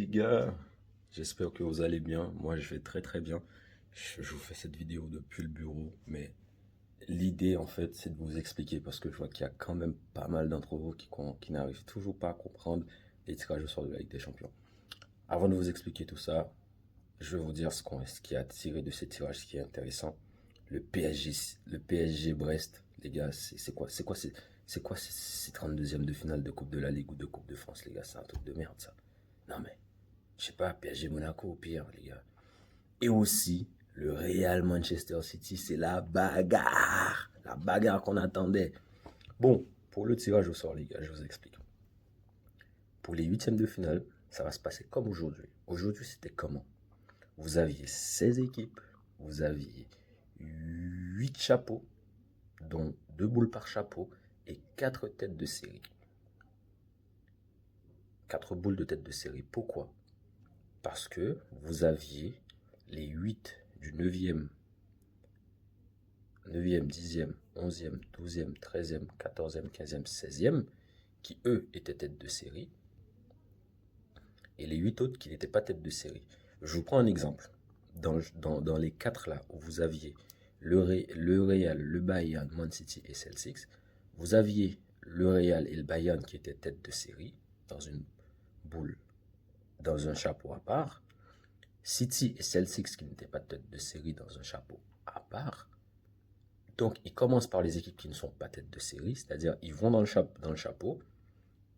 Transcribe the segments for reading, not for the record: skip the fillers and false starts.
les gars, j'espère que vous allez bien. Moi, je vais très très bien. Je vous fais cette vidéo depuis le bureau, mais l'idée en fait, c'est de vous expliquer parce que je vois qu'il y a quand même pas mal d'entre vous qui n'arrivent toujours pas à comprendre les tirages au sort de la Ligue des Champions. Avant de vous expliquer tout ça, je vais vous dire ce qui a tiré de ces tirages, ce qui est intéressant. Le PSG Brest, les gars, c'est quoi ces 32e de finale de Coupe de la Ligue ou de Coupe de France, les gars, c'est un truc de merde ça. Non mais je sais pas, PSG Monaco au pire, les gars. Et aussi, le Real Manchester City, c'est la bagarre. La bagarre qu'on attendait. Bon, pour le tirage au sort, les gars, je vous explique. Pour les huitièmes de finale, ça va se passer comme aujourd'hui. Aujourd'hui, c'était comment? Vous aviez 16 équipes, vous aviez 8 chapeaux, dont 2 boules par chapeau et 4 têtes de série. 4 boules de tête de série. Pourquoi? Parce que vous aviez les 8 du 9e, 10e, 11e, 12e, 13e, 14e, 15e, 16e, qui eux étaient tête de série, et les 8 autres qui n'étaient pas tête de série. Je vous prends un exemple. Dans les 4 là, où vous aviez le Real, le Bayern, Man City et Celtics, vous aviez le Real et le Bayern qui étaient tête de série, dans une boule, dans un chapeau à part. City et Celtics qui n'étaient pas tête de série dans un chapeau à part. Donc, ils commencent par les équipes qui ne sont pas tête de série, c'est-à-dire ils vont dans le chapeau,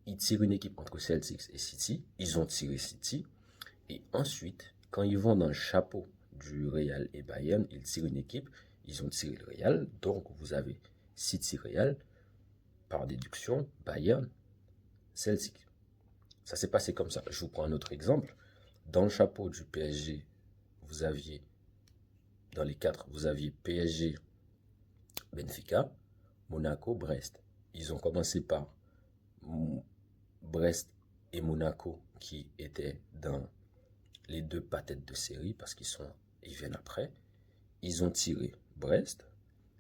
ils tirent une équipe entre Celtics et City, ils ont tiré City, et ensuite, quand ils vont dans le chapeau du Real et Bayern, ils tirent une équipe, ils ont tiré le Real, donc vous avez City Real, par déduction, Bayern, Celtic. Ça s'est passé comme ça. Je vous prends un autre exemple. Dans le chapeau du PSG, vous aviez, dans les 4, vous aviez PSG, Benfica, Monaco, Brest. Ils ont commencé par Brest et Monaco qui étaient dans les deux pas têtes de série parce ils viennent après. Ils ont tiré Brest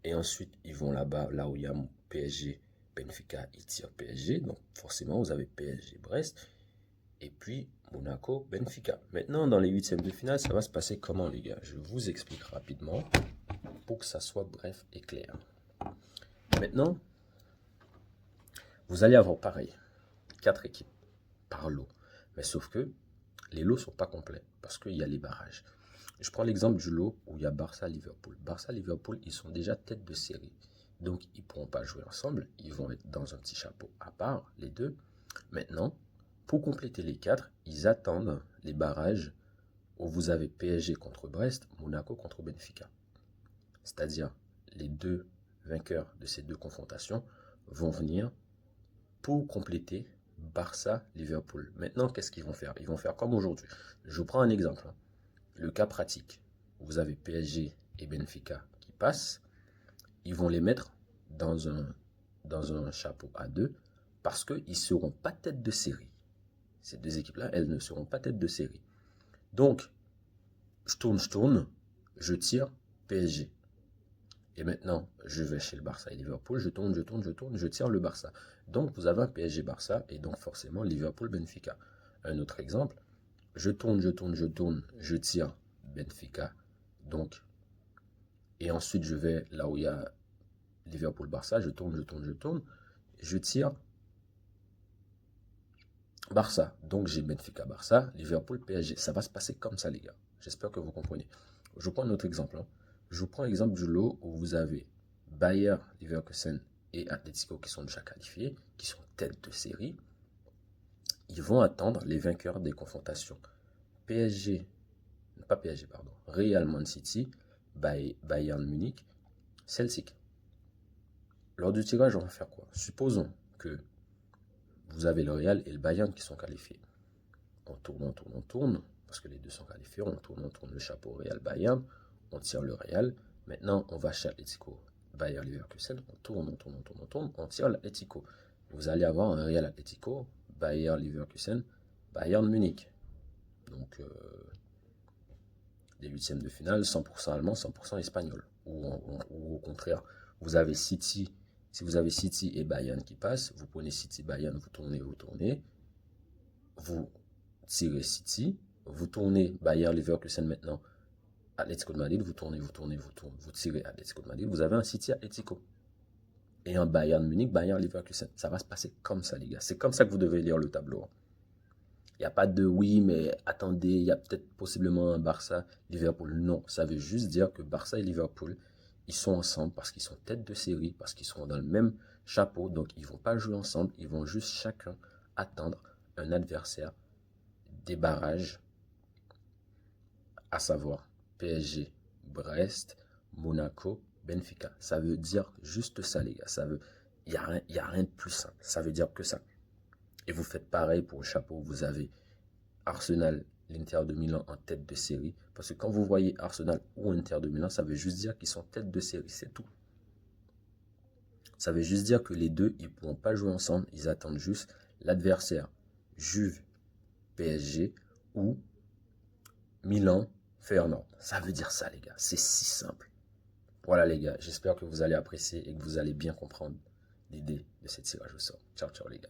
et ensuite ils vont là-bas, là où il y a PSG, Benfica, ils tirent PSG. Donc forcément vous avez PSG, Brest et puis Monaco, Benfica. Maintenant dans les huitièmes de finale, ça va se passer comment les gars? Je vous explique rapidement pour que ça soit bref et clair. Maintenant, vous allez avoir pareil, 4 équipes par lot. Mais sauf que les lots ne sont pas complets parce qu'il y a les barrages. Je prends l'exemple du lot où il y a Barça-Liverpool. Barça-Liverpool, ils sont déjà tête de série. Donc, ils ne pourront pas jouer ensemble. Ils vont être dans un petit chapeau à part, les deux. Maintenant, pour compléter les 4, ils attendent les barrages où vous avez PSG contre Brest, Monaco contre Benfica. C'est-à-dire, les deux vainqueurs de ces deux confrontations vont venir pour compléter Barça-Liverpool. Maintenant, qu'est-ce qu'ils vont faire? Ils vont faire comme aujourd'hui. Je vous prends un exemple. Le cas pratique. Vous avez PSG et Benfica qui passent. Ils vont les mettre dans un chapeau à deux parce qu'ils ne seront pas tête de série. Ces deux équipes-là, elles ne seront pas tête de série. Donc, je tourne, je tire PSG. Et maintenant, je vais chez le Barça et Liverpool, je tourne, je tire le Barça. Donc, vous avez un PSG-Barça et donc forcément Liverpool-Benfica. Un autre exemple, je tourne, je tire Benfica. Donc, et ensuite, je vais là où il y a Liverpool-Barça, je tourne, je tire Barça. Donc, j'ai Benfica-Barça, Liverpool-PSG. Ça va se passer comme ça, les gars. J'espère que vous comprenez. Je vous prends un autre exemple. Je vous prends l'exemple du lot où vous avez Bayer, Leverkusen et Atletico qui sont déjà qualifiés, qui sont tête de série. Ils vont attendre les vainqueurs des confrontations. Real Man City, Bayern Munich, Celtic. Lors du tirage, on va faire quoi? Supposons que vous avez le Real et le Bayern qui sont qualifiés. On tourne, parce que les deux sont qualifiés, on tourne le chapeau Real-Bayern, on tire le Real. Maintenant, on va chez Atletico, Bayer Leverkusen, on tourne, on tire l'Atletico. Vous allez avoir un Real Atletico, Bayer Leverkusen, Bayern Munich. Donc, des huitièmes de finale, 100% allemand, 100% espagnol. Ou au contraire, vous avez City, si vous avez City et Bayern qui passent, vous prenez City, Bayern, vous tournez, vous tirez City, vous tournez Bayer Leverkusen maintenant, Atlético de Madrid, vous tournez, vous tirez Atlético de Madrid, vous avez un City Atlético. Et un Bayern Munich, Bayer Leverkusen. Ça va se passer comme ça, les gars. C'est comme ça que vous devez lire le tableau. Il n'y a pas de oui, mais attendez, il y a peut-être possiblement un Barça, Liverpool. Non, ça veut juste dire que Barça et Liverpool, ils sont ensemble parce qu'ils sont tête de série, parce qu'ils sont dans le même chapeau. Donc, ils ne vont pas jouer ensemble. Ils vont juste chacun attendre un adversaire des barrages, à savoir PSG, Brest, Monaco, Benfica. Ça veut dire juste ça, les gars. Il n'y a rien de plus simple. Ça veut dire que ça. Et vous faites pareil pour le chapeau. Vous avez Arsenal, l'Inter de Milan en tête de série. Parce que quand vous voyez Arsenal ou Inter de Milan, ça veut juste dire qu'ils sont tête de série. C'est tout. Ça veut juste dire que les deux, ils ne pourront pas jouer ensemble. Ils attendent juste l'adversaire Juve, PSG ou Milan, Feyenoord. Ça veut dire ça, les gars. C'est si simple. Voilà, les gars. J'espère que vous allez apprécier et que vous allez bien comprendre l'idée de cette tirage au sort. Ciao, ciao, les gars.